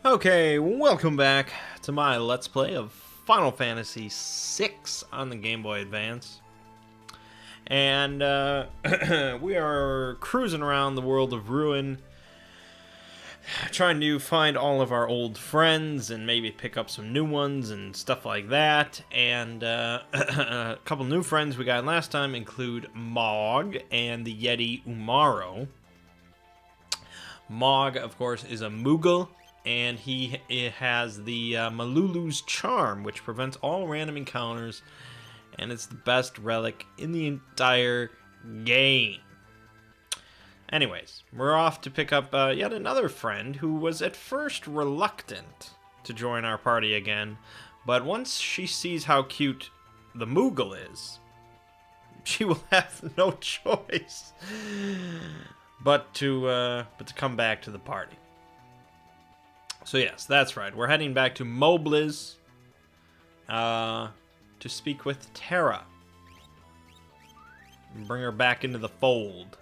Okay, welcome back to my Let's Play of Final Fantasy VI on the Game Boy Advance. And we are cruising around the world of Ruin, trying to find all of our old friends and maybe pick up some new ones and stuff like that. And a couple new friends we got last time include Mangg and the Yeti Umaro. Mangg, of course, is a Moogle. And he has the Malulu's Charm, which prevents all random encounters, and it's the best relic in the entire game. Anyways, we're off to pick up yet another friend who was at first reluctant to join our party again, but once she sees how cute the Moogle is, she will have no choice but to come back to the party. So yes, that's right. We're heading back to Mobliz to speak with Terra. Bring her back into the fold.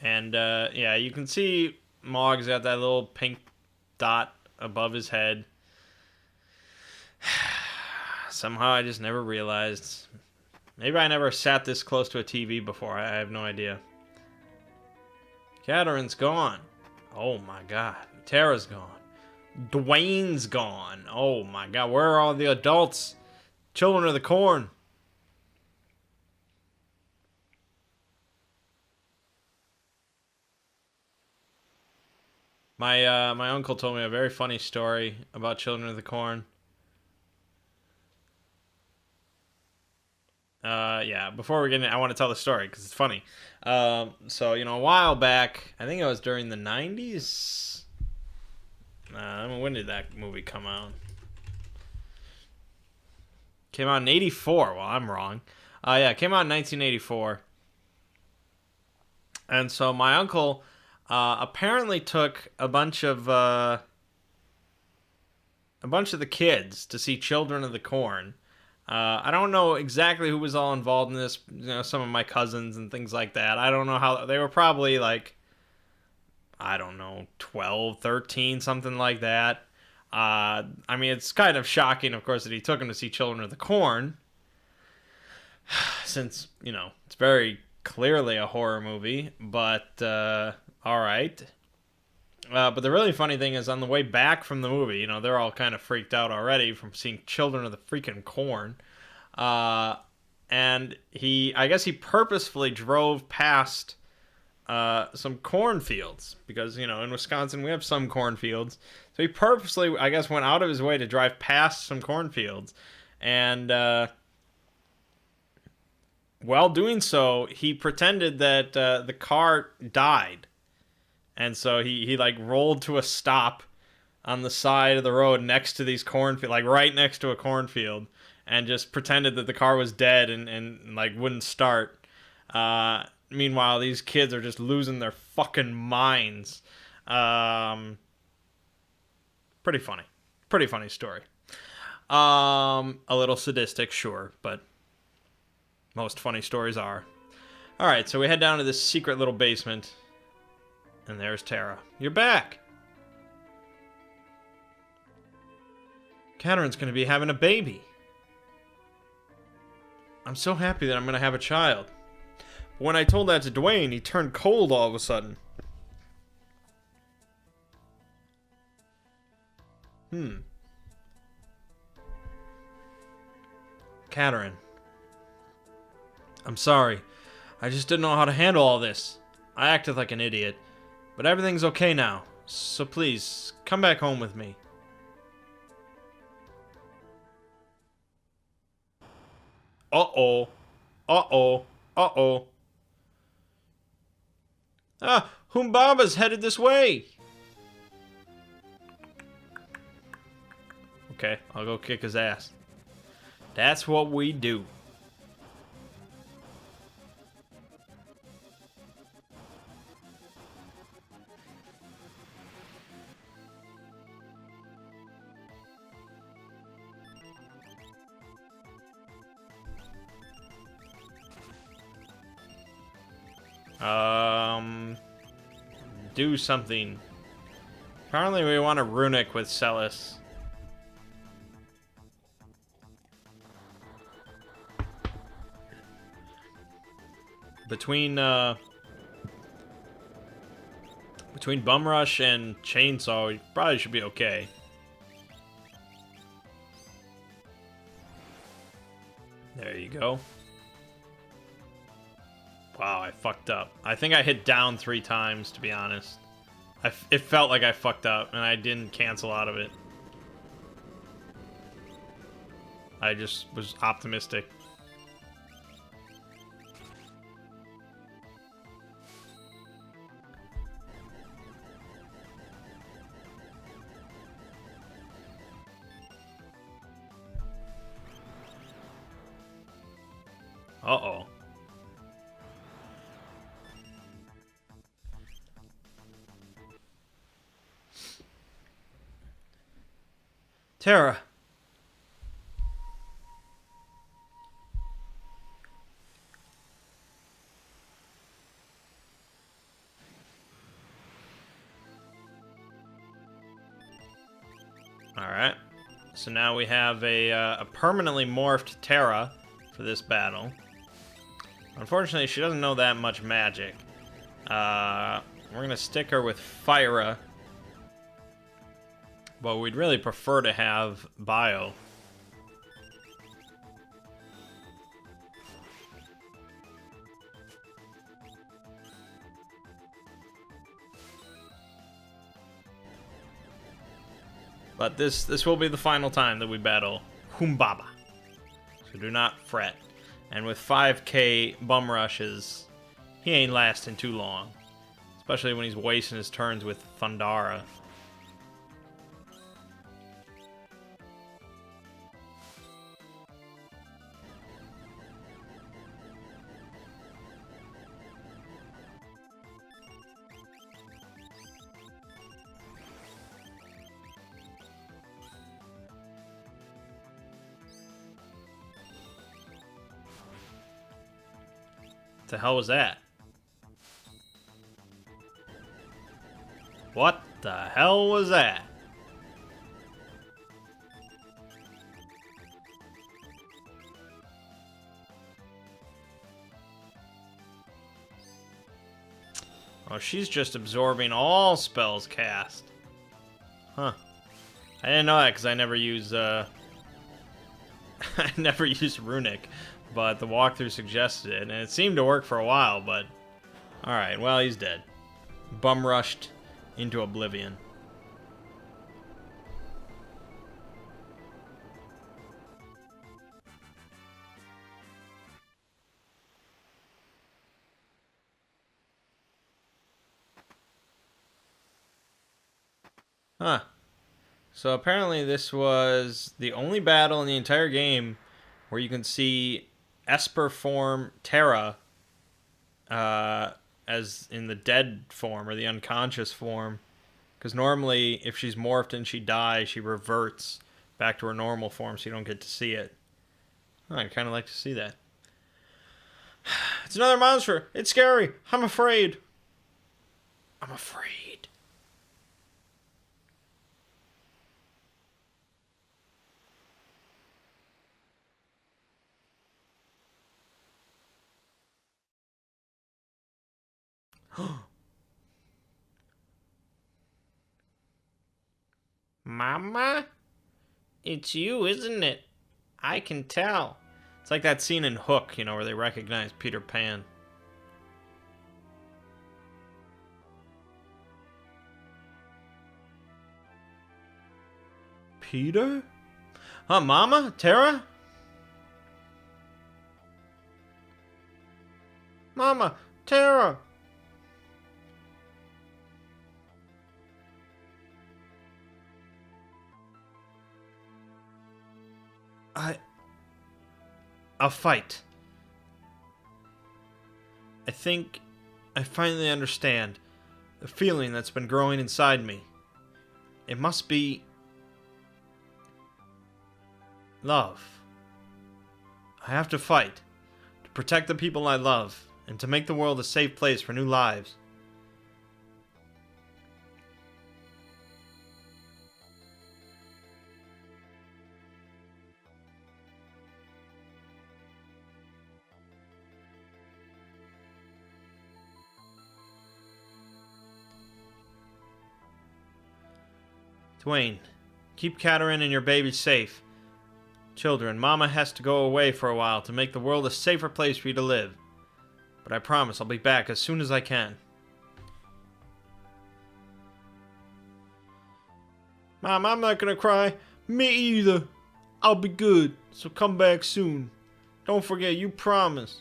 And yeah, you can see Mogg's got that little pink dot above his head. Somehow I just never realized. Maybe I never sat this close to a TV before. I have no idea. Catherine's gone. Oh my god. Terra's gone. Dwayne's gone. Oh my god. Where are all the adults? Children of the Corn. My uncle told me a very funny story about Children of the Corn. Yeah, before we get in, I want to tell the story because it's funny. So, a while back, I think it was during the 90s. When did that movie come out? Came out in 84. Well, I'm wrong. Yeah, it came out in 1984. And so my uncle apparently took a bunch of the kids to see Children of the Corn. I don't know exactly who was all involved in this, some of my cousins and things like that. I don't know how, they were probably like, I don't know, 12, 13, something like that. I mean, it's kind of shocking, of course, that he took them to see Children of the Corn, since, it's very clearly a horror movie, but, alright. But the really funny thing is, on the way back from the movie, they're all kind of freaked out already from seeing Children of the freaking Corn. And I guess he purposefully drove past some cornfields, because, in Wisconsin we have some cornfields. So he purposely, I guess, went out of his way to drive past some cornfields. And while doing so, he pretended that the car died. And so he like rolled to a stop on the side of the road next to these cornfields, like right next to a cornfield, and just pretended that the car was dead and like wouldn't start. Meanwhile, these kids are just losing their fucking minds. Pretty funny. Pretty funny story. A little sadistic, sure, but most funny stories are. Alright, so we head down to this secret little basement. And there's Terra. You're back! Catherine's gonna be having a baby. I'm so happy that I'm gonna have a child. But when I told that to Dwayne, he turned cold all of a sudden. Catherine. I'm sorry. I just didn't know how to handle all this. I acted like an idiot. But everything's okay now, so please, come back home with me. Uh-oh. Uh-oh. Uh-oh. Ah, Humbaba's headed this way! Okay, I'll go kick his ass. That's what we do. Do something. Apparently we want a runic with Celis. Between Bum Rush and Chainsaw, we probably should be okay. There you go. Wow, I fucked up. I think I hit down 3 times, to be honest. It felt like I fucked up, and I didn't cancel out of it. I just was optimistic. Uh-oh. Terra. Alright. So now we have a permanently morphed Terra for this battle. Unfortunately, she doesn't know that much magic. We're gonna stick her with Fyra. But we'd really prefer to have Bio. But this will be the final time that we battle Humbaba. So do not fret. And with 5k Bum Rushes, he ain't lasting too long. Especially when he's wasting his turns with Thundara. What the hell was that? What the hell was that? Oh, she's just absorbing all spells cast. Huh. I didn't know that because I never use, I never use Runic. But the walkthrough suggested it, and it seemed to work for a while, but... Alright, well, he's dead. Bum rushed into oblivion. Huh. So apparently this was the only battle in the entire game where you can see Esper form Terra as in the dead form or the unconscious form. Because normally if she's morphed and she dies, she reverts back to her normal form, so you don't get to see it. Oh, I'd kind of like to see that. It's another monster. It's scary. I'm afraid. I'm afraid. Mama? It's you, isn't it? I can tell. It's like that scene in Hook, you know, where they recognize Peter Pan. Peter? Huh, Mama? Terra? Mama! Terra! I'll fight. I think I finally understand the feeling that's been growing inside me. It must be love. I have to fight to protect the people I love and to make the world a safe place for new lives. Dwayne, keep Katerin and your baby safe. Children, Mama has to go away for a while to make the world a safer place for you to live. But I promise I'll be back as soon as I can. Mom, I'm not gonna cry. Me either. I'll be good, so come back soon. Don't forget, you promised.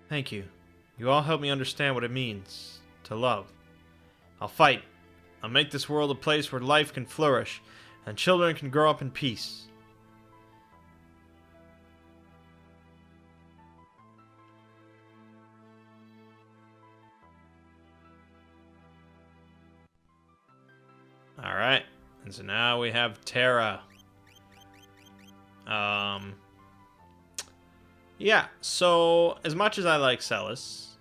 Thank you. You all help me understand what it means to love. I'll fight. I'll make this world a place where life can flourish and children can grow up in peace. Alright, and so now we have Terra. Yeah, so as much as I like Celis,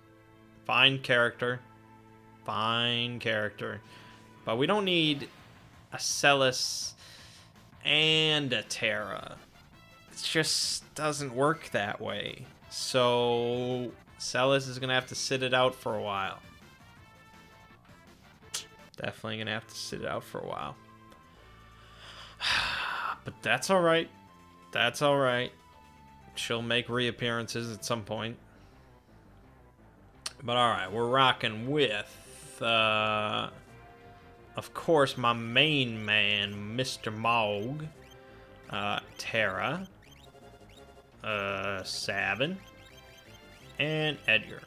fine character, but we don't need a Celis and a Terra. It just doesn't work that way. So Celis is gonna have to sit it out for a while. Definitely gonna have to sit it out for a while. But that's alright. That's alright. She'll make reappearances at some point. But alright, we're rocking with, of course, my main man, Mr. Mangg, Terra, Sabin, and Edgar.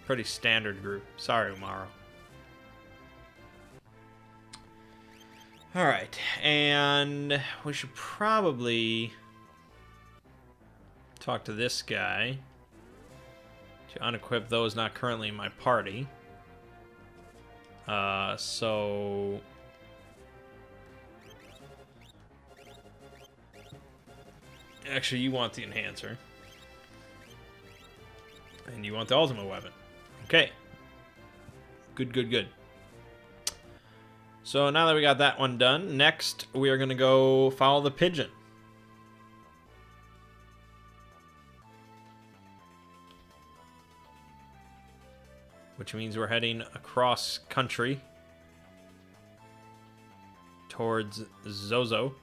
Pretty standard group. Sorry, Umaro. Alright, and we should probably talk to this guy to unequip those not currently in my party. So actually, you want the enhancer, and you want the ultimate weapon. Okay. Good. So now that we got that one done, next we are gonna go follow the pigeon. Which means we're heading across country towards Zozo.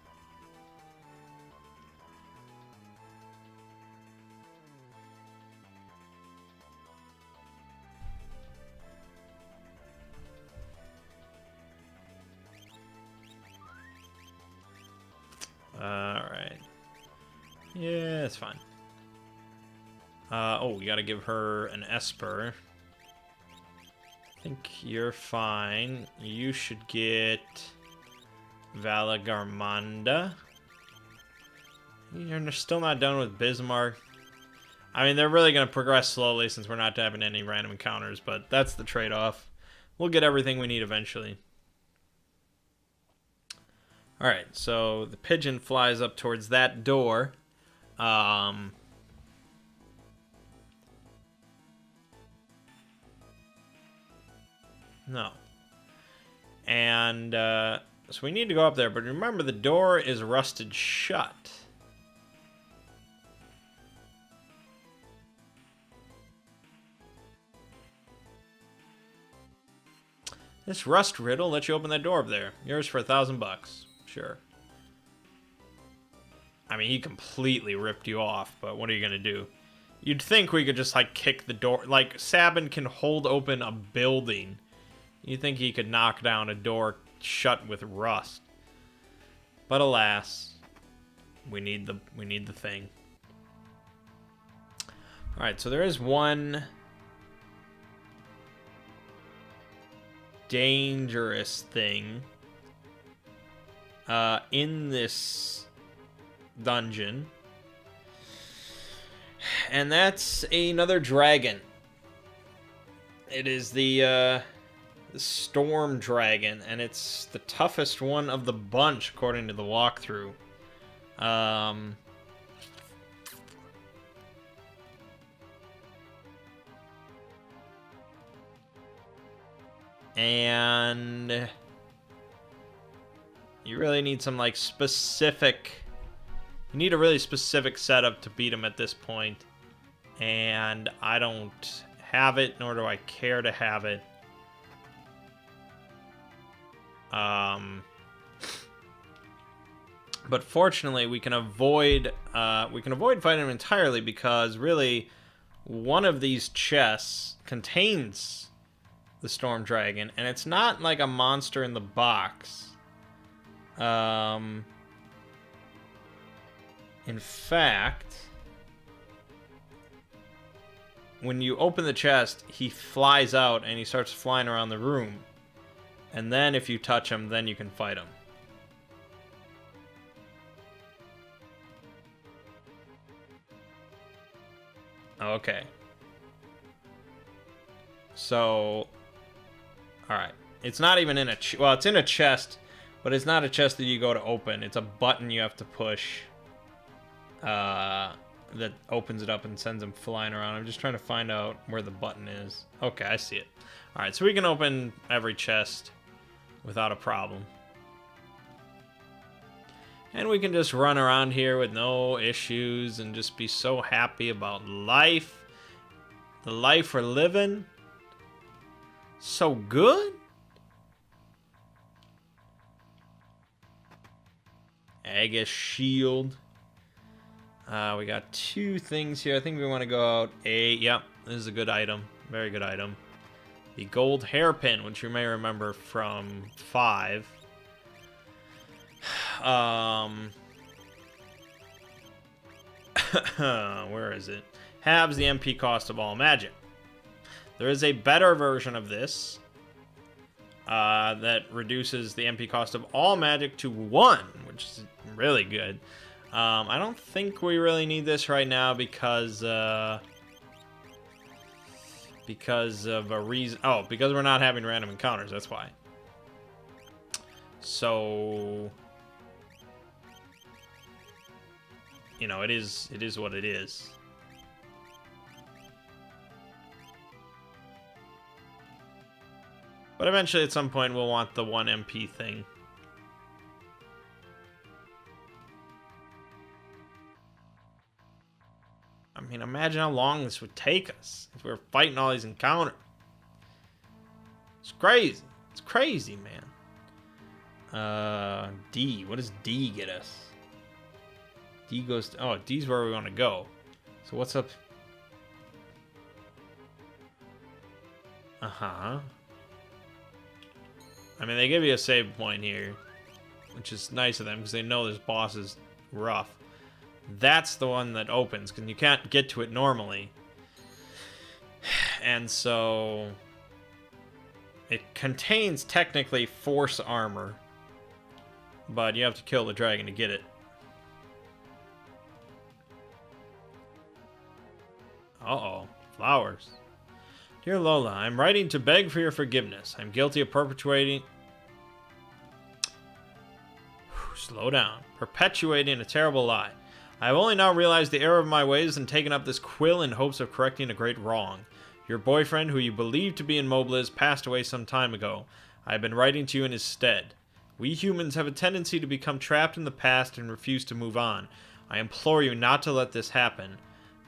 Alright. Yeah, it's fine. Oh, we gotta give her an Esper. I think you're fine. You should get Valagarmanda. You're still not done with Bismarck. I mean, they're really going to progress slowly since we're not having any random encounters, but that's the trade-off. We'll get everything we need eventually. Alright, so the pigeon flies up towards that door. No. And, so we need to go up there, but remember the door is rusted shut. This rust riddle lets you open that door up there. Yours for $1,000. Sure. I mean, he completely ripped you off, but what are you gonna do? You'd think we could just, like, kick the door. Like, Sabin can hold open a building. You'd think he could knock down a door shut with rust. But alas, we need the thing. Alright, so there is one dangerous thing in this dungeon, and that's another dragon. It is the Storm Dragon, and it's the toughest one of the bunch according to the walkthrough. And you really need some, like, specific... You need a really specific setup to beat him at this point. And I don't have it, nor do I care to have it. But fortunately, we can avoid fighting him entirely, because really, one of these chests contains the Storm Dragon, and it's not like a monster in the box. In fact, when you open the chest, he flies out and he starts flying around the room. And then if you touch him, then you can fight him. Okay. So, alright. It's not even in a... well, it's in a chest, but it's not a chest that you go to open. It's a button you have to push that opens it up and sends him flying around. I'm just trying to find out where the button is. Okay, I see it. Alright, so we can open every chest without a problem. And we can just run around here with no issues and just be so happy about life. The life we're living. So good. Aegis Shield. We got 2 things here. I think we want to go out yep, this is a good item. Very good item. The gold hairpin, which you may remember from 5. Where is it? Halves the MP cost of all magic. There is a better version of this that reduces the MP cost of all magic to 1, which is really good. I don't think we really need this right now because of a reason. Oh, because we're not having random encounters. That's why. So, you know, it is what it is. But eventually, at some point, we'll want the 1 MP thing. I mean, imagine how long this would take us if we were fighting all these encounters. It's crazy. It's crazy, man. D. What does D get us? D goes to... oh, D's where we want to go. So what's up? Uh-huh. I mean, they give you a save point here, which is nice of them because they know this boss is rough. That's the one that opens, because you can't get to it normally. And so... it contains, technically, force armor. But you have to kill the dragon to get it. Uh-oh. Flowers. Dear Lola, I'm writing to beg for your forgiveness. I'm guilty of perpetuating... slow down. Perpetuating a terrible lie. I have only now realized the error of my ways and taken up this quill in hopes of correcting a great wrong. Your boyfriend, who you believed to be in Mobliz, passed away some time ago. I have been writing to you in his stead. We humans have a tendency to become trapped in the past and refuse to move on. I implore you not to let this happen.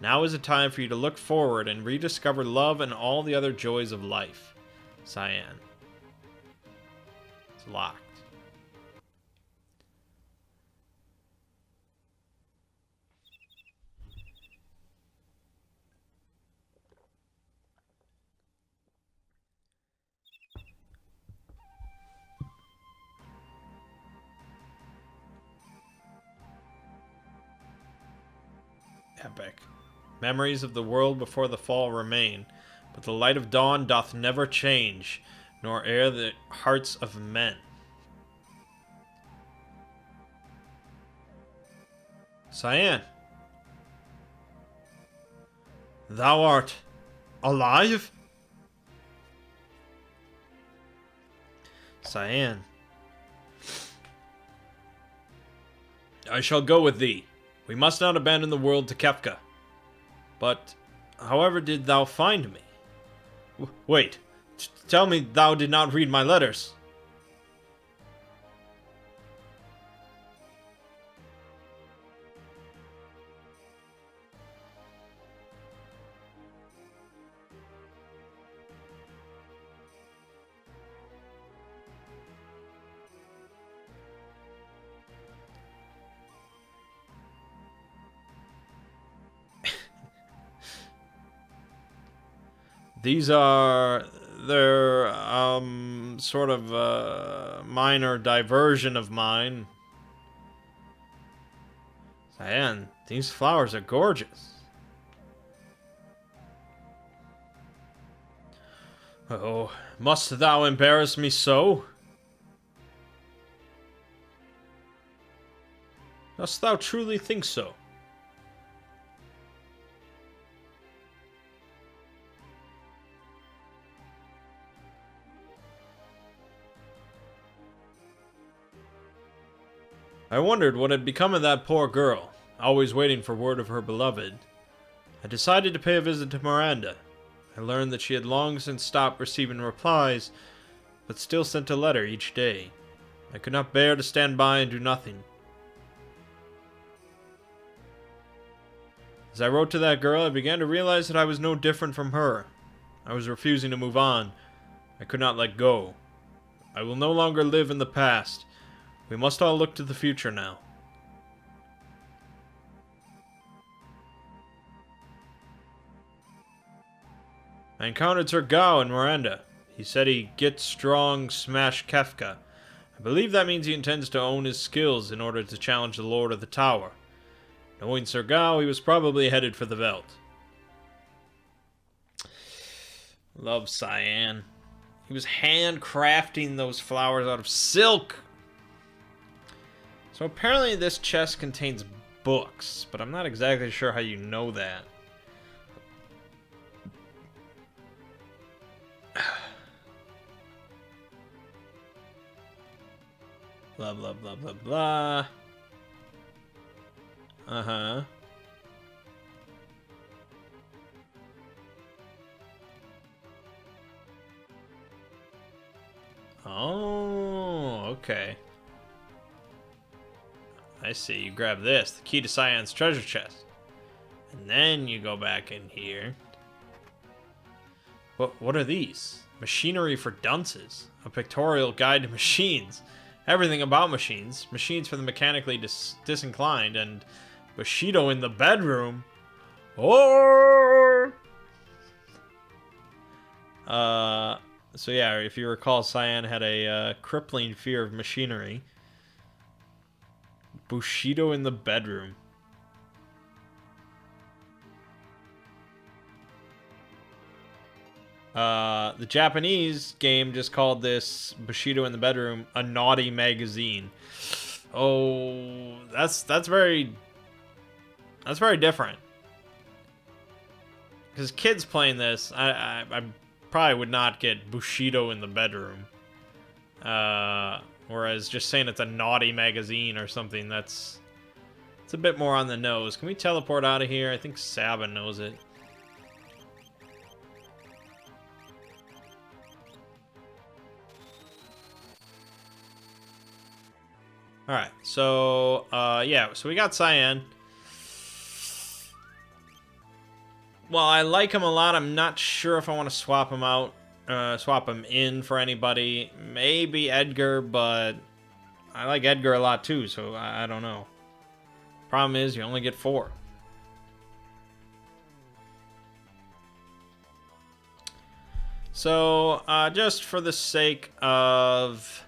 Now is a time for you to look forward and rediscover love and all the other joys of life. Cyan. It's locked. Epic. Memories of the world before the fall remain, but the light of dawn doth never change, nor ere the hearts of men. Cyan. Thou art alive? Cyan. I shall go with thee. We must not abandon the world to Kefka. But, however did thou find me? Wait, Tell me thou did not read my letters. These are their sort of minor diversion of mine. Cyan, these flowers are gorgeous. Oh, must thou embarrass me so? Dost thou truly think so? I wondered what had become of that poor girl, always waiting for word of her beloved. I decided to pay a visit to Miranda. I learned that she had long since stopped receiving replies, but still sent a letter each day. I could not bear to stand by and do nothing. As I wrote to that girl, I began to realize that I was no different from her. I was refusing to move on. I could not let go. I will no longer live in the past. We must all look to the future now. I encountered Sir Gao in Miranda. He said he get strong smash Kefka. I believe that means he intends to own his skills in order to challenge the Lord of the Tower. Knowing Sir Gao, he was probably headed for the Veld. Love Cyan. He was handcrafting those flowers out of silk. So apparently this chest contains books, but I'm not exactly sure how you know that. Blah, blah, blah, blah, blah. Uh-huh. Oh, okay. I see. You grab this, the key to Cyan's treasure chest. And then you go back in here. What are these? Machinery for dunces. A pictorial guide to machines. Everything about machines. Machines for the mechanically disinclined. And Bushido in the bedroom. Oh! So yeah, if you recall, Cyan had a crippling fear of machinery. Bushido in the bedroom. The Japanese game just called this Bushido in the bedroom a naughty magazine. Oh, that's very different. Because kids playing this, I probably would not get Bushido in the bedroom. Whereas just saying it's a naughty magazine or something, it's a bit more on the nose. Can we teleport out of here? I think Sabin knows it. Alright, so, yeah, so we got Cyan. Well, I like him a lot. I'm not sure if I want to swap him out. Swap him in for anybody. Maybe Edgar, but I like Edgar a lot too, so I don't know. Problem is, you only get 4. So, just for the sake of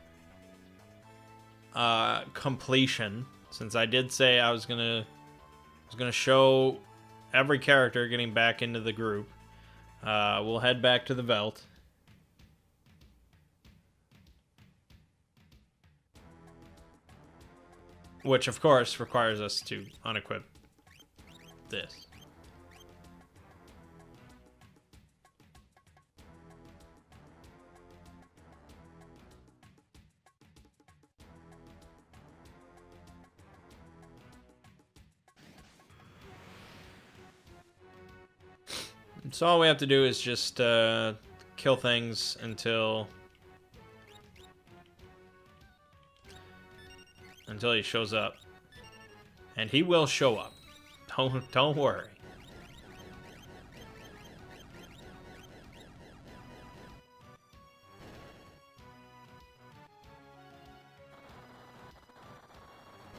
completion, since I did say I was gonna show every character getting back into the group, we'll head back to the Veld. Which, of course, requires us to unequip this. So all we have to do is just kill things until he shows up. And he will show up. Don't worry.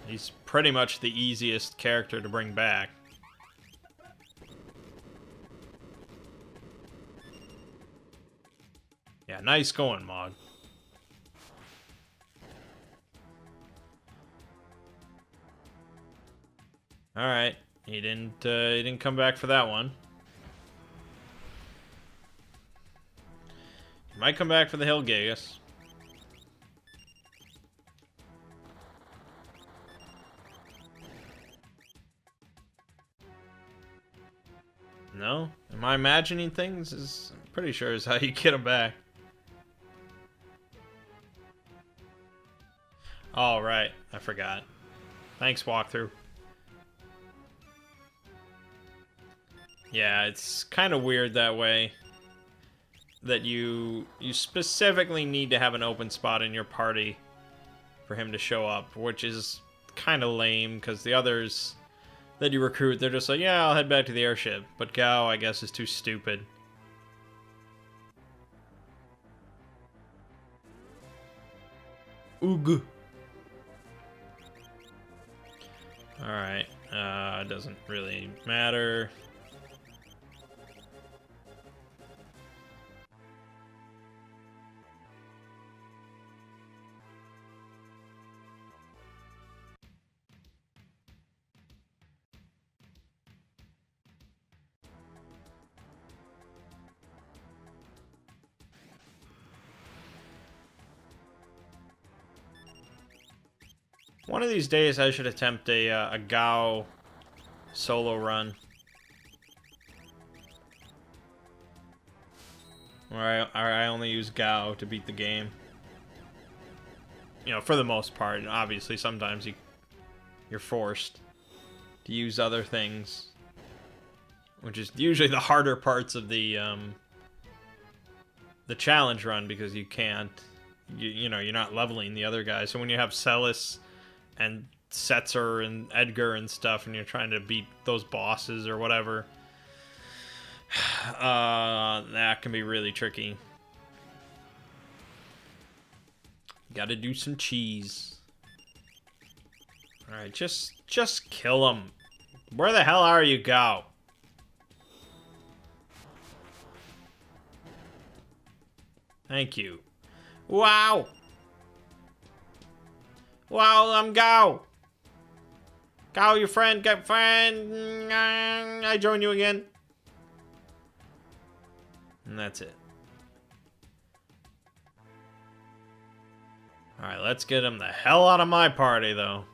He's pretty much the easiest character to bring back. Yeah, nice going, Mangg. All right, he didn't come back for that one. He might come back for the Hillgigas. No? Am I imagining things? I'm pretty sure is how you get him back. Oh, right. I forgot. Thanks, walkthrough. Yeah, it's kind of weird that way. That you specifically need to have an open spot in your party for him to show up, which is kind of lame, because the others that you recruit, they're just like, yeah, I'll head back to the airship. But Gao, I guess, is too stupid. Oog. Alright, doesn't really matter. One of these days, I should attempt a Gao solo run. Where I only use Gao to beat the game. You know, for the most part. And obviously, sometimes you're forced to use other things. Which is usually the harder parts of the challenge run, because you can't... You know, you're not leveling the other guys. So when you have Celis and Setzer and Edgar and stuff, and you're trying to beat those bosses or whatever, that can be really tricky. Gotta do some cheese. Alright, just kill him. Where the hell are you, Gao? Thank you. Wow! Wow, I'm Gao! Gao, your friend, get friend! I join you again. And that's it. Alright, let's get him the hell out of my party, though.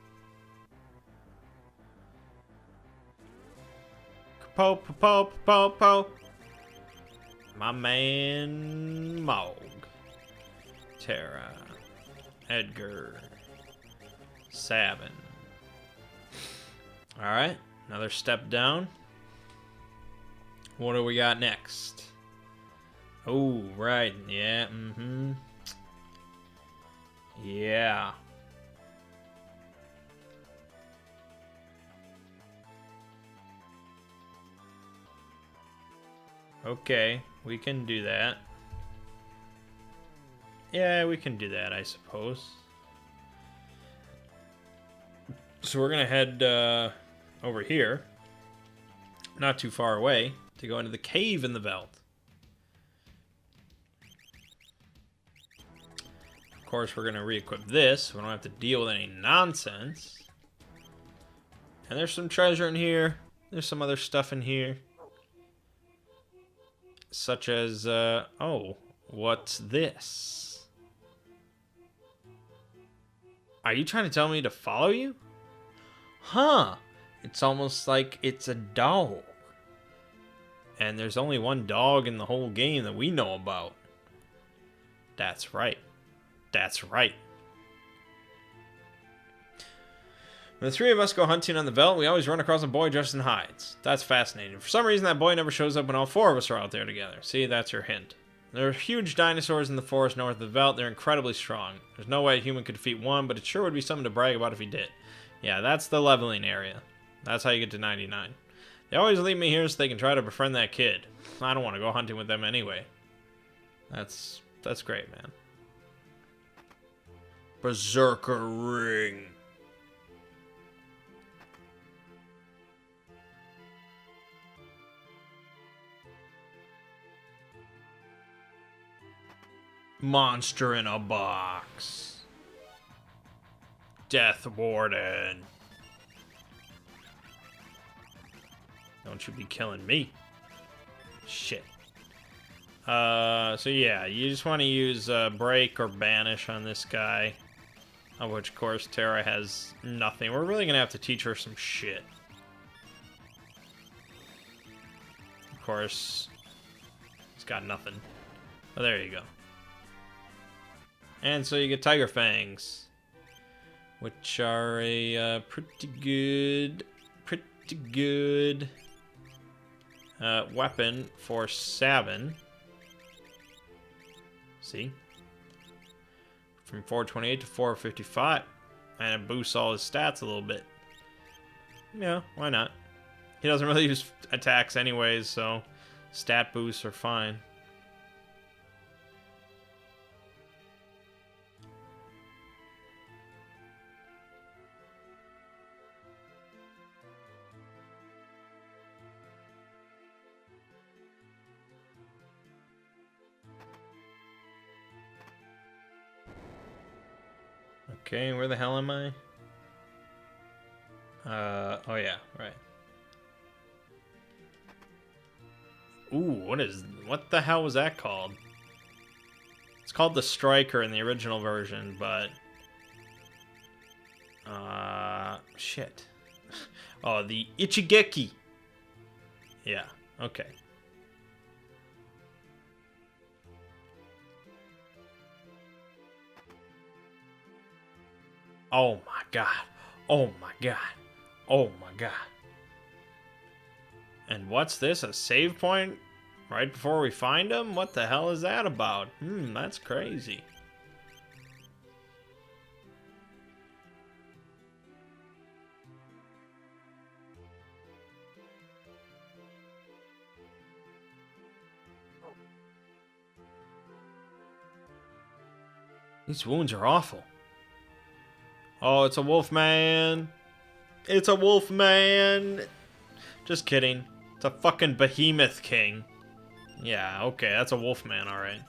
Po. My man, Mangg. Terra. Edgar. Sabin. Alright, another step down. What do we got next? Oh, right, yeah, Yeah. Okay, we can do that. Yeah, we can do that, I suppose. So we're gonna head over here, not too far away, to go into the cave in the belt. Of course, we're gonna re-equip this, so we don't have to deal with any nonsense. And there's some treasure in here. There's some other stuff in here. Such as, oh, what's this? Are you trying to tell me to follow you? Huh. It's almost like it's a dog. And there's only one dog in the whole game that we know about. That's right. That's right. When the three of us go hunting on the veldt, we always run across a boy dressed in hides. That's fascinating. For some reason, that boy never shows up when all four of us are out there together. See, that's your hint. There are huge dinosaurs in the forest north of the Veldt. They're incredibly strong. There's no way a human could defeat one, but it sure would be something to brag about if he did. Yeah, that's the leveling area. That's how you get to 99. They always leave me here so they can try to befriend that kid. I don't want to go hunting with them anyway. That's great, man. Berserker Ring. Monster in a box. Death Warden. Don't you be killing me. Shit. So yeah, you just want to use Break or Banish on this guy. Of which, of course, Terra has nothing. We're really going to have to teach her some shit. Of course, he's got nothing. Oh, there you go. And so you get Tiger Fangs, which are a pretty good weapon for Sabin. See? From 428 to 455. And it boosts all his stats a little bit. Yeah, why not? He doesn't really use attacks anyways, so stat boosts are fine. Okay, where the hell am I? Oh yeah, right. Ooh, what the hell was that called? It's called the Striker in the original version, but... shit. Oh, the Ichigeki! Yeah, okay. Oh my god. Oh my god. Oh my god. And what's this? A save point? Right before we find him? What the hell is that about? That's crazy. These wounds are awful. Oh, it's a wolf man. It's a wolf man. Just kidding. It's a fucking behemoth king. Yeah, okay, that's a wolf man, alright.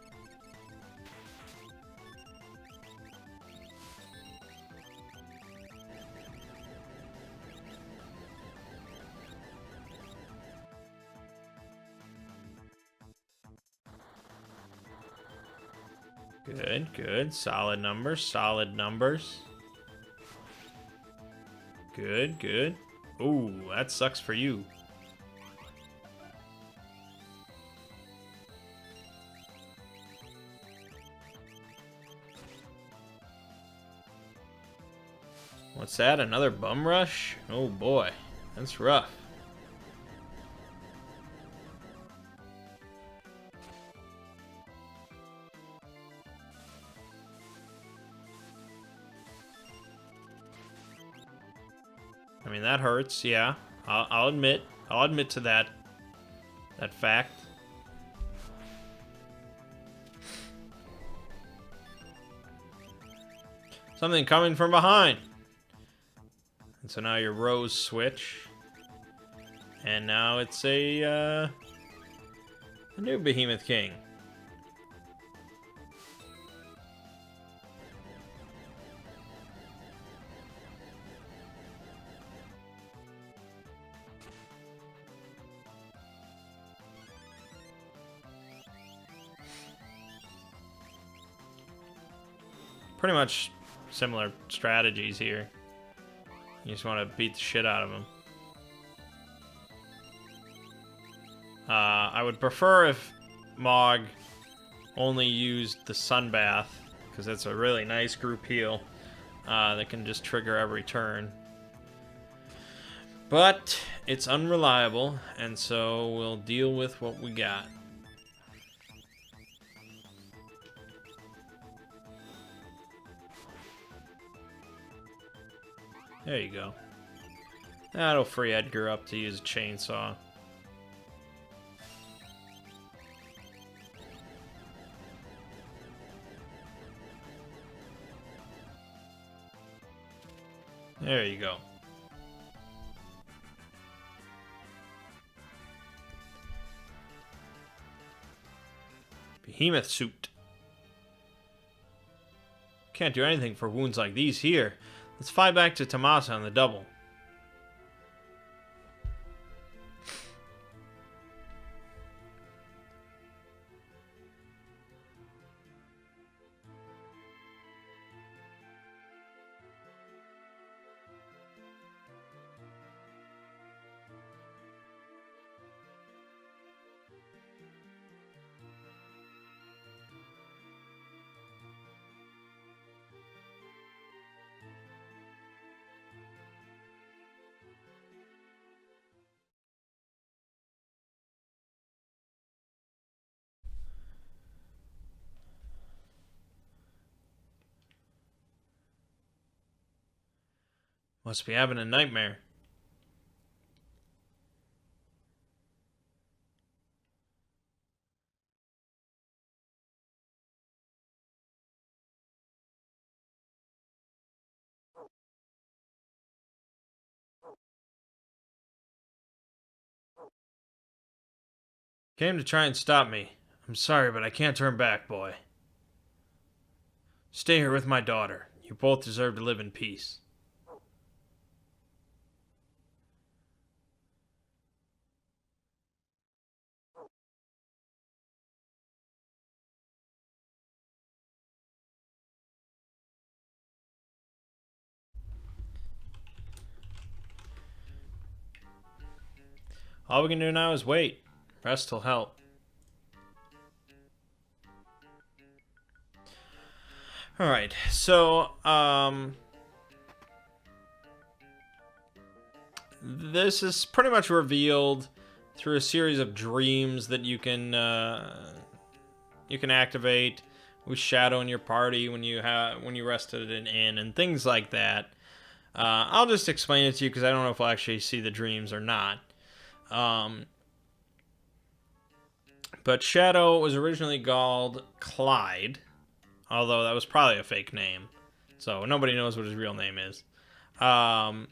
Good, good. Solid numbers, solid numbers. Good, good. Ooh, that sucks for you. What's that? Another bum rush? Oh boy, that's rough. I mean, that hurts, yeah. I'll admit to that fact. Something coming from behind. And so now your rows switch. And now it's a new Behemoth King. Pretty much similar strategies here. You just want to beat the shit out of them. I would prefer if Mangg only used the Sunbath, because it's a really nice group heal that can just trigger every turn. But it's unreliable, and so we'll deal with what we got. There you go. That'll free Edgar up to use a chainsaw. There you go. Behemoth suit. Can't do anything for wounds like these here. Let's fly back to Tomasa on the double. Must be having a nightmare. Came to try and stop me. I'm sorry, but I can't turn back, boy. Stay here with my daughter. You both deserve to live in peace. All we can do now is wait. Rest will help. Alright, so, this is pretty much revealed through a series of dreams that you can activate with Shadow in your party when you rested an inn and things like that. I'll just explain it to you because I don't know if I'll actually see the dreams or not. But Shadow was originally called Clyde, although that was probably a fake name, so nobody knows what his real name is. And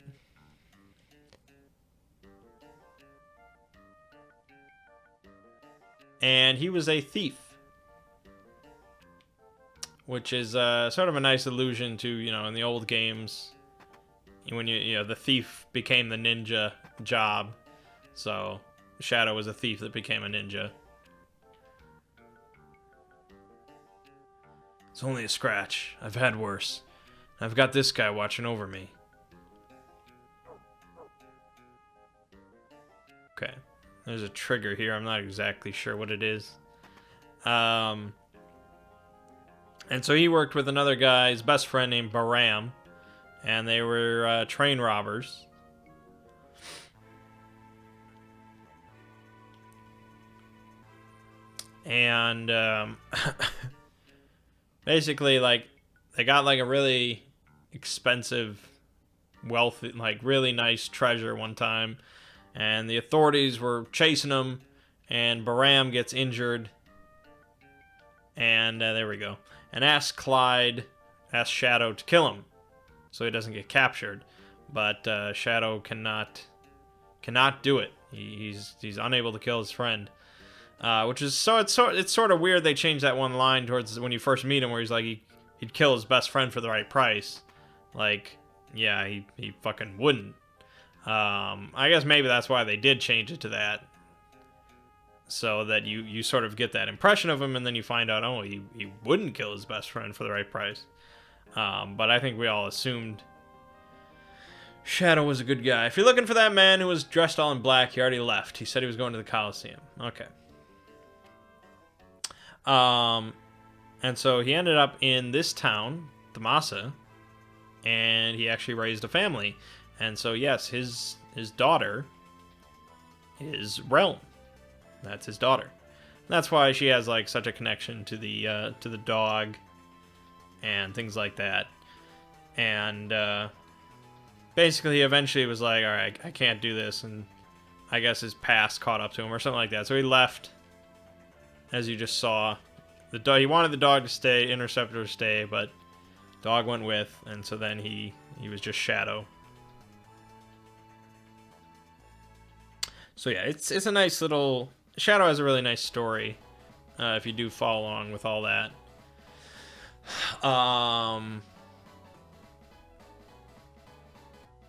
he was a thief, which is sort of a nice allusion to, you know, in the old games, when the thief became the ninja job. So Shadow was a thief that became a ninja. It's only a scratch. I've had worse. I've got this guy watching over me. Okay. There's a trigger here. I'm not exactly sure what it is. And so he worked with another guy, his best friend named Baram. And they were train robbers. And basically, like, they got like a really expensive, wealthy, like really nice treasure one time, and the authorities were chasing them, and Baram gets injured, and there we go. And asks Shadow to kill him, so he doesn't get captured. But Shadow cannot do it. He's unable to kill his friend. Which is it's sort of weird they changed that one line towards when you first meet him, where he's like he'd kill his best friend for the right price. Like, yeah, he fucking wouldn't. I guess maybe that's why they did change it to that, so that you sort of get that impression of him, and then you find out, oh, he wouldn't kill his best friend for the right price. But I think we all assumed Shadow was a good guy. If you're looking for that man who was dressed all in black, he already left. He said he was going to the Coliseum. Okay. And so he ended up in this town, Tomasa, and he actually raised a family. And so, yes, his daughter is Realm. That's his daughter. And that's why she has like such a connection to the dog and things like that. And basically, he eventually was like, all right, I can't do this, and I guess his past caught up to him or something like that. So he left, as you just saw. The dog, he wanted the dog to stay, Interceptor to stay, but dog went with, and so then he was just Shadow. So yeah, it's a nice little... Shadow has a really nice story, if you do follow along with all that.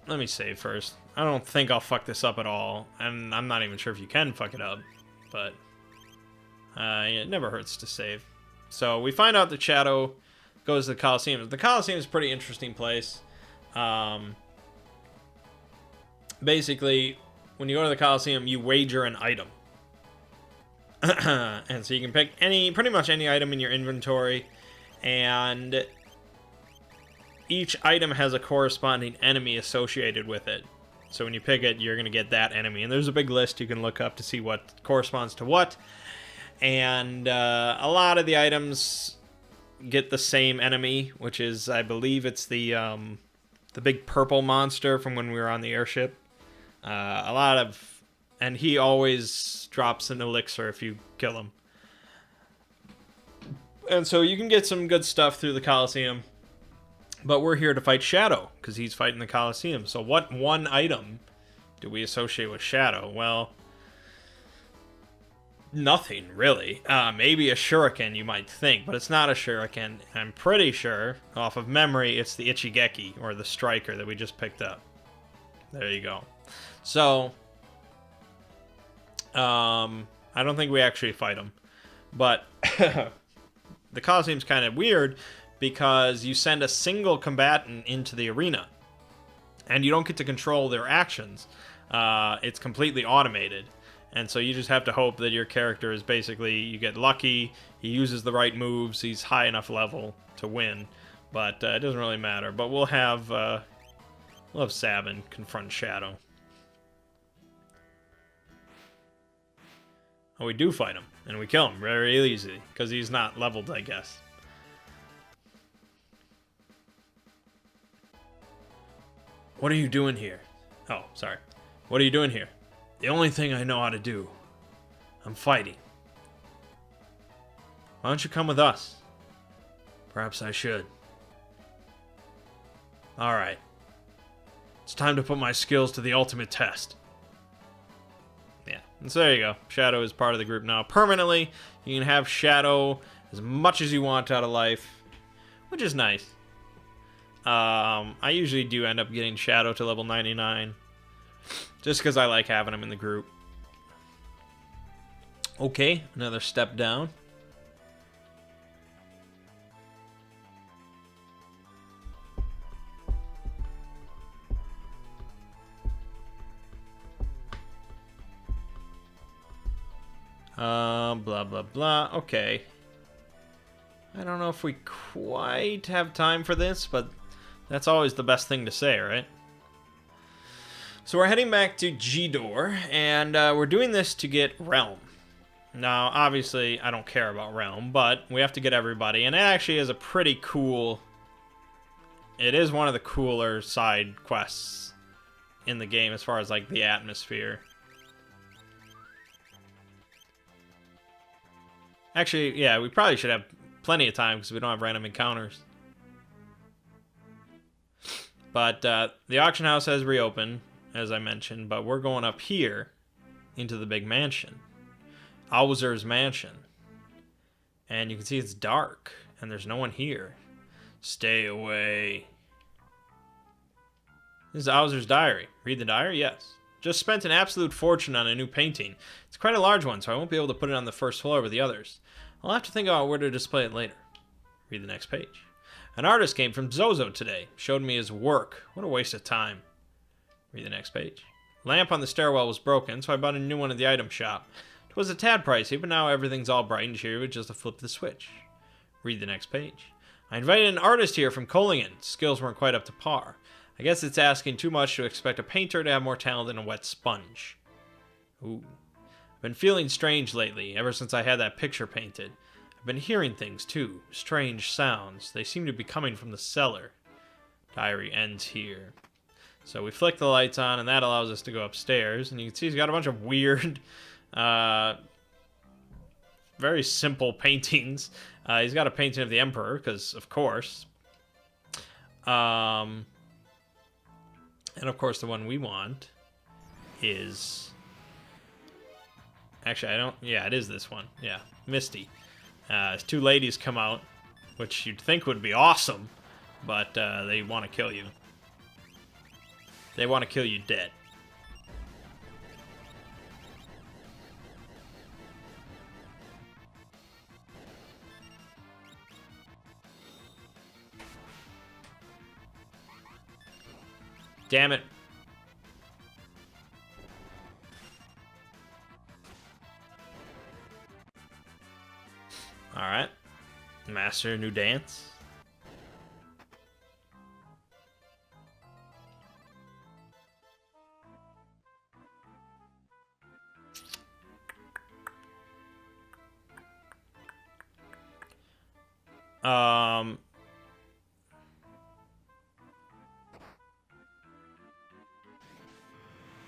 Let me save first. I don't think I'll fuck this up at all, and I'm not even sure if you can fuck it up, but yeah, it never hurts to save. So we find out that Shadow goes to the Coliseum. The Coliseum is a pretty interesting place. Basically, when you go to the Coliseum, you wager an item. And so you can pick pretty much any item in your inventory, and each item has a corresponding enemy associated with it. So when you pick it, you're going to get that enemy. And there's a big list you can look up to see what corresponds to what. And a lot of the items get the same enemy, which is, I believe it's the big purple monster from when we were on the airship. And he always drops an elixir if you kill him. And so you can get some good stuff through the Coliseum. But we're here to fight Shadow, because he's fighting the Coliseum. So what one item do we associate with Shadow? Well, nothing, really. Maybe a shuriken, you might think, but it's not a shuriken. I'm pretty sure, off of memory, it's the Ichigeki, or the Striker that we just picked up. There you go. So, I don't think we actually fight him. But the Coliseum's kind of weird, because you send a single combatant into the arena, and you don't get to control their actions. It's completely automated, and so you just have to hope that your character is basically, you get lucky, he uses the right moves, he's high enough level to win, but it doesn't really matter. But we'll have Sabin confront Shadow. Oh, we do fight him, and we kill him very easily, because he's not leveled, I guess. What are you doing here? Oh, sorry. What are you doing here? The only thing I know how to do. I'm fighting. Why don't you come with us? Perhaps I should. Alright. It's time to put my skills to the ultimate test. Yeah, and so there you go. Shadow is part of the group now. Permanently, you can have Shadow as much as you want out of life, which is nice. I usually do end up getting Shadow to level 99, just because I like having him in the group. Okay, another step down. Blah, blah, blah. Okay. I don't know if we quite have time for this, but that's always the best thing to say, right? So we're heading back to G-Door, and we're doing this to get Realm. Now, obviously, I don't care about Realm, but we have to get everybody, and it actually is a pretty cool... It is one of the cooler side quests in the game as far as, like, the atmosphere. Actually, yeah, we probably should have plenty of time because we don't have random encounters. But the auction house has reopened, as I mentioned, but we're going up here into the big mansion. Owzer's mansion. And you can see it's dark, and there's no one here. Stay away. This is Owzer's diary. Read the diary? Yes. Just spent an absolute fortune on a new painting. It's quite a large one, so I won't be able to put it on the first floor with the others. I'll have to think about where to display it later. Read the next page. An artist came from Zozo today. Showed me his work. What a waste of time. Read the next page. Lamp on the stairwell was broken, so I bought a new one at the item shop. It was a tad pricey, but now everything's all bright and cheery with just a flip of the switch. Read the next page. I invited an artist here from Kolingen. Skills weren't quite up to par. I guess it's asking too much to expect a painter to have more talent than a wet sponge. Ooh. I've been feeling strange lately, ever since I had that picture painted. I've been hearing things, too. Strange sounds. They seem to be coming from the cellar. Diary ends here. So we flick the lights on, and that allows us to go upstairs. And you can see he's got a bunch of weird, very simple paintings. He's got a painting of the Emperor, because of course. And of course the one we want is... Actually, I don't... Yeah, it is this one. Yeah, Misty. Two ladies come out, which you'd think would be awesome, but they want to kill you. They want to kill you dead. Damn it. Alright. Master a new dance.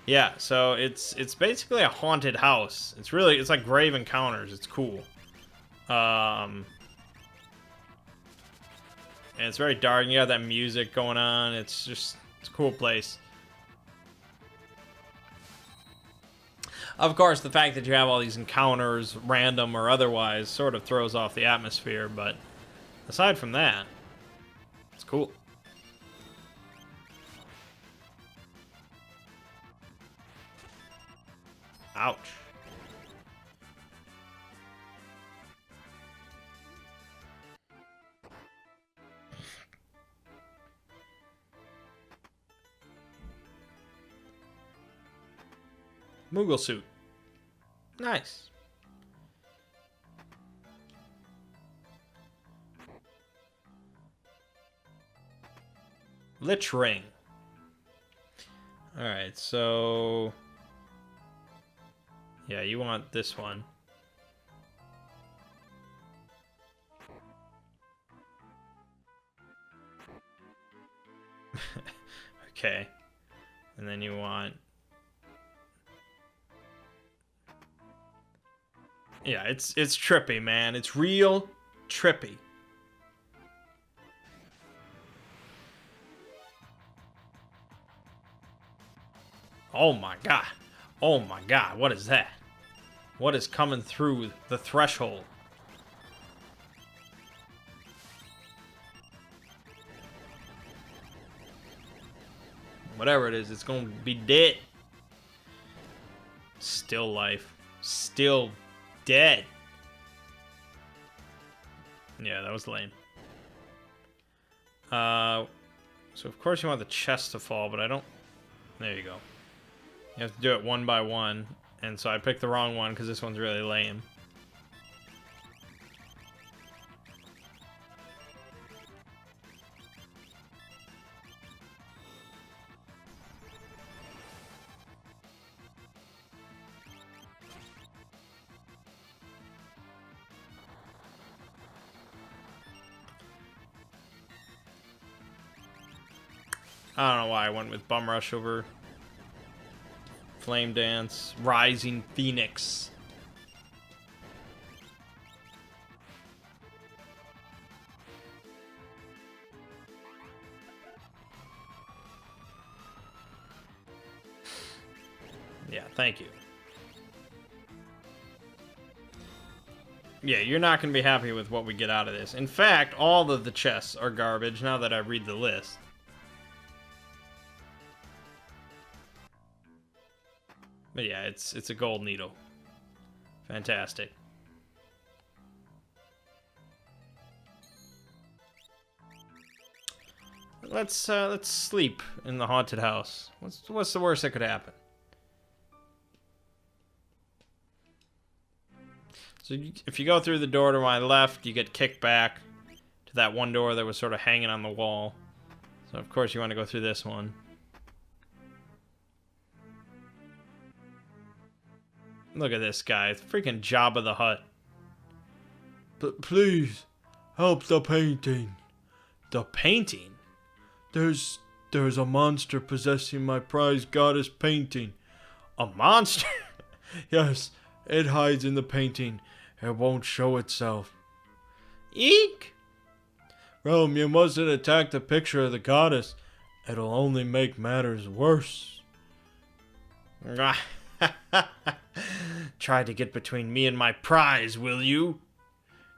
Yeah, so it's basically a haunted house. It's like Grave Encounters. It's cool. And it's very dark. You got that music going on. It's a cool place. Of course, the fact that you have all these encounters, random or otherwise, sort of throws off the atmosphere, but aside from that, it's cool. Ouch. Moogle suit. Nice. Lich ring. Alright, so... Yeah, you want this one. Okay. And then you want... Yeah, it's trippy, man. It's real trippy. Oh my god. Oh my god, what is that? What is coming through the threshold? Whatever it is, it's gonna be dead. Still life. Still dead. Yeah, that was lame. So of course you want the chest to fall, but I don't... There you go. You have to do it one by one, and so I picked the wrong one because this one's really lame. I don't know why I went with Bum Rush over Flame Dance. Rising Phoenix. Yeah, thank you. Yeah, you're not going to be happy with what we get out of this. In fact, all of the chests are garbage now that I read the list. But yeah, it's a gold needle. Fantastic. Let's sleep in the haunted house. What's the worst that could happen? So if you go through the door to my left, you get kicked back to that one door that was sort of hanging on the wall. So of course you want to go through this one. Look at this guy. It's freaking Jabba the Hutt. But please, help the painting. The painting? There's There's a monster possessing my prize goddess painting. A monster? Yes, it hides in the painting. It won't show itself. Eek! Realm, you mustn't attack the picture of the goddess. It'll only make matters worse. Try to get between me and my prize, will you?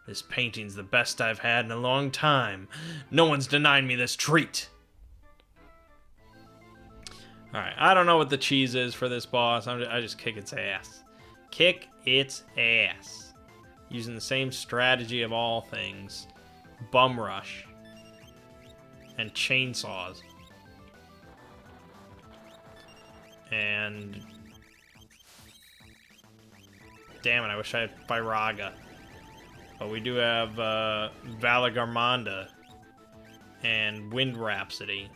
This painting's the best I've had in a long time. No one's denied me this treat. Alright, I don't know what the cheese is for this boss. I just kick its ass. Kick its ass. Using the same strategy of all things. Bum rush. And chainsaws. And... damn it, I wish I had Firaga. But we do have Valagarmonda and Wind Rhapsody.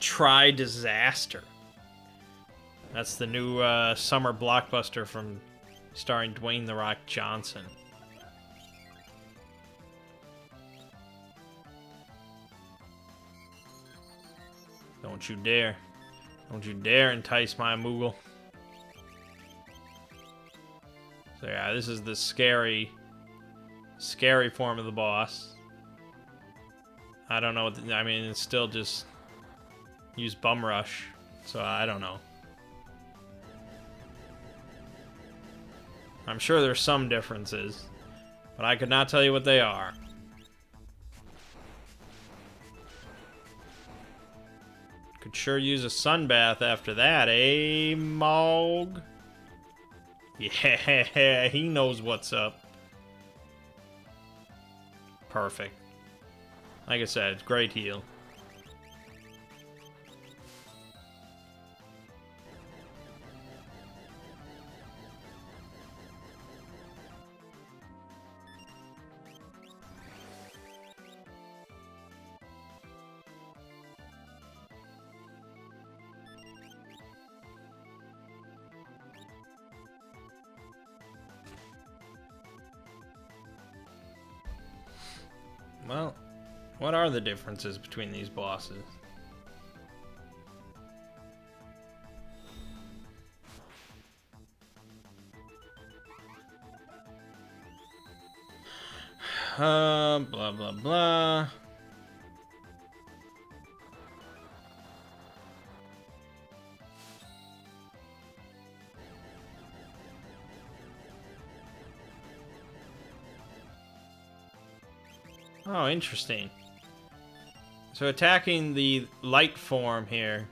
Try Disaster. That's the new summer blockbuster from starring Dwayne "The Rock" Johnson. Don't you dare. Don't you dare entice my Moogle. So yeah, this is the scary form of the boss. I don't know what I mean, it's still just use Bum Rush, so I don't know. I'm sure there's some differences, but I could not tell you what they are. Could sure use a sunbath after that, eh, Mangg? Yeah, he knows what's up. Perfect. Like I said, it's great heal. Well, what are the differences between these bosses? Blah, blah, blah. Oh, interesting. So attacking the light form here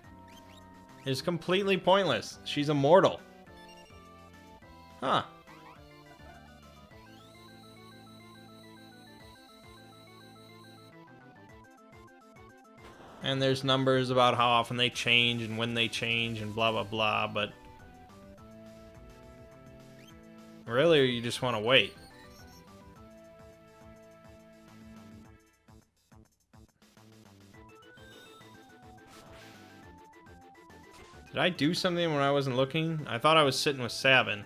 is completely pointless. She's immortal. Huh. And there's numbers about how often they change and when they change and blah, blah, blah, but... really, or you just want to wait? Did I do something when I wasn't looking? I thought I was sitting with Sabin.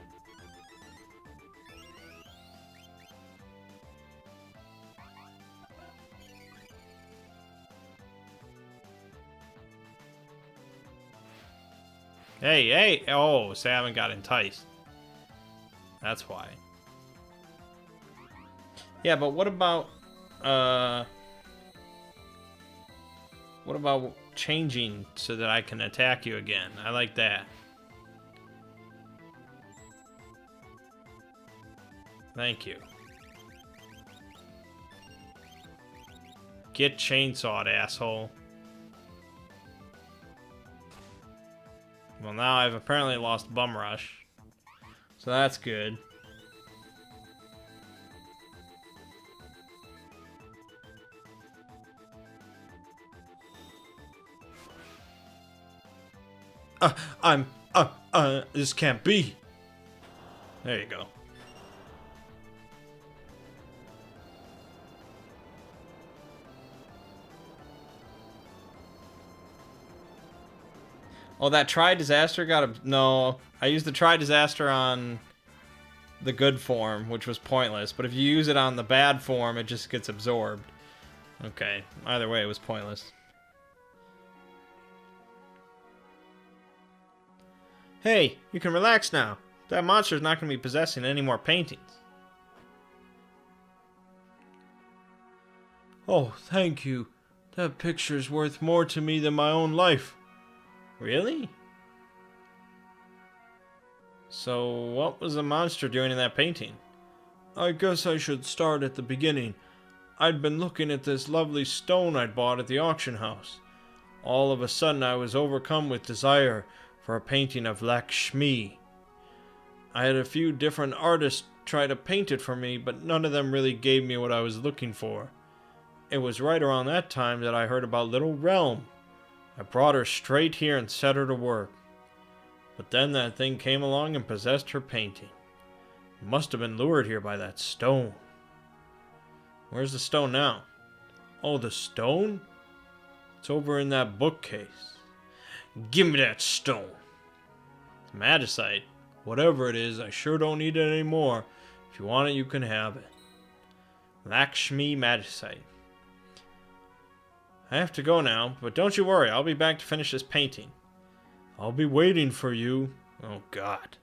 Hey, hey! Oh, Sabin got enticed. That's why. Yeah, but what about... what about changing so that I can attack you again? I like that. Thank you. Get chainsawed, asshole. Well, now I've apparently lost Bum Rush. So that's good. This can't be. There you go. Oh, that Try Disaster got a... no, I used the Try Disaster on the good form, which was pointless. But if you use it on the bad form, it just gets absorbed. Okay, either way, it was pointless. Hey, you can relax now. That monster's not going to be possessing any more paintings. Oh, thank you. That picture's worth more to me than my own life. Really? So, what was the monster doing in that painting? I guess I should start at the beginning. I'd been looking at this lovely stone I'd bought at the auction house. All of a sudden I was overcome with desire for a painting of Lakshmi. I had a few different artists try to paint it for me, but none of them really gave me what I was looking for. It was right around that time that I heard about Little Realm. I brought her straight here and set her to work. But then that thing came along and possessed her painting. Must have been lured here by that stone. Where's the stone now? Oh, the stone? It's over in that bookcase. Give me that stone. It's magicite. Whatever it is, I sure don't need it anymore. If you want it, you can have it. Lakshmi magicite. I have to go now, but don't you worry, I'll be back to finish this painting. I'll be waiting for you. Oh, God.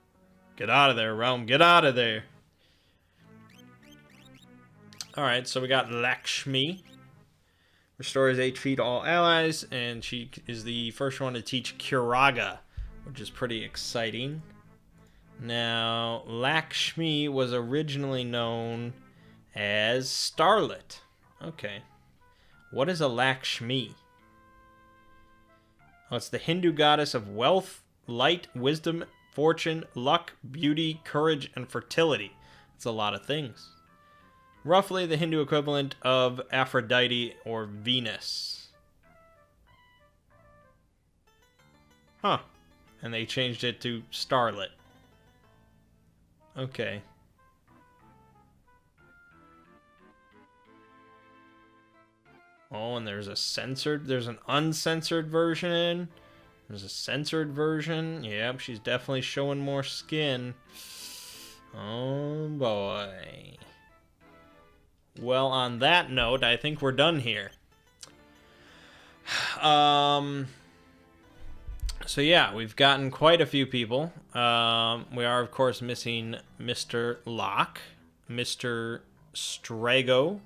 Get out of there, Realm. Get out of there. Alright, so we got Lakshmi. Restores HP to all allies, and she is the first one to teach Kiraga, which is pretty exciting. Now, Lakshmi was originally known as Starlet. Okay. What is a Lakshmi? Oh, it's the Hindu goddess of wealth, light, wisdom, fortune, luck, beauty, courage, and fertility. It's a lot of things. Roughly the Hindu equivalent of Aphrodite or Venus. Huh. And they changed it to Starlet. Okay. Oh, and there's an uncensored version. There's a censored version. Yep, she's definitely showing more skin. Oh, boy. Well, on that note, I think we're done here. So yeah, we've gotten quite a few people. We are, of course, missing Mr. Locke, Mr. Strago,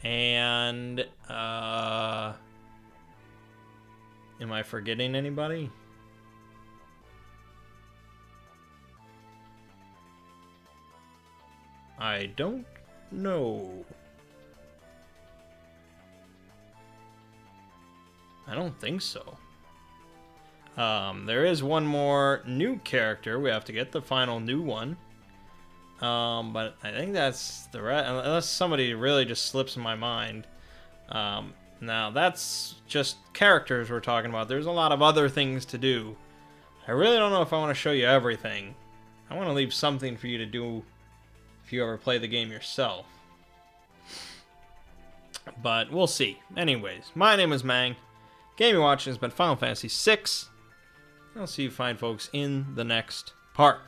and, am I forgetting anybody? I don't know. I don't think so. There is one more new character. We have to get the final new one. But I think that's the rest, unless somebody really just slips in my mind. Now, that's just characters we're talking about. There's a lot of other things to do. I really don't know if I want to show you everything. I want to leave something for you to do if you ever play the game yourself. But we'll see. Anyways, my name is Mangg. Game you're watching has been Final Fantasy VI. I'll see you fine folks in the next part.